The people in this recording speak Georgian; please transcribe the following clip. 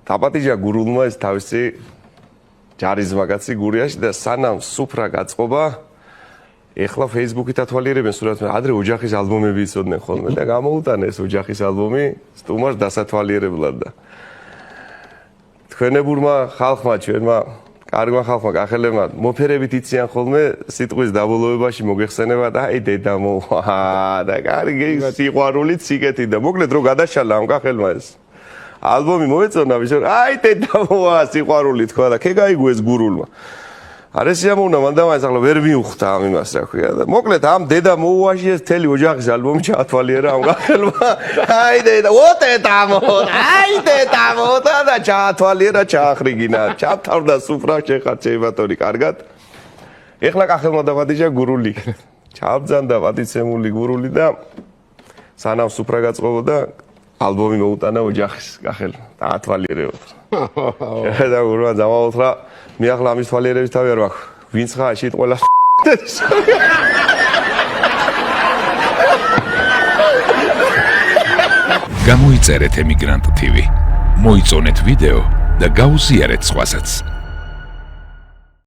დაპატიჟა გურულმა ეს თავისი ჯარიზმაგაცი გურიაში და სანამ სუფრა გაწყობა ეხლა Facebook-ით ათვალიერებენ სურათს ადრე ოჯახის ალბომები იცოდნენ ხოლმე და გამოუტანა ეს ოჯახის ალბომი სტუმარს დასათვალიერებლად და თქვენებურმა ხალხმა ჩვენმა კარგმა ხალხმა კახელებმა მოფერებით იციან ხოლმე სიტყვის დაბოლოებაში მოგეხსენება და აი დედა მოვა და კარგი სიყვარულით სიკეთი და მოკლედ რო გადაშალა ამ კახელმა ეს ალბომი მოეწონა ვისო აი დედა მოვა სიყვარული თქვა და ქეგაიგო ეს გურულმა არ ესიამოვნა მან და მაინც ახლა ვერ მიუხვდა ამ იმას რა ქვია და მოკლედ ამ დედა მოუვაში ეს მთელი ოჯახის ალბომი ჩაათვალიერა ამ კახელმა აი დედა აი დედა მოვა და ჩაათვალიერა ჩაახრიგინა ჩავთავდა სუფრა შეხარ ჩეიბატონი კარგად ეხლა კახელმა დაპატიჟა გურული ჩაბძანდა პატიცემული გურული და სანამ სუფრა გაწყობოდა ალბომი მოუტანა ოჯახის კახელმა დაათვალიერებოდა და გურმა დამაუთხრა მე ახლა ამის თვალიერების თავი არ მაქვს ვინც ხარ შეთ ყველა გამოიწერეთ ემიგრანტ TV მოიწონეთ ვიდეო და გაუზიარეთ სხვასაც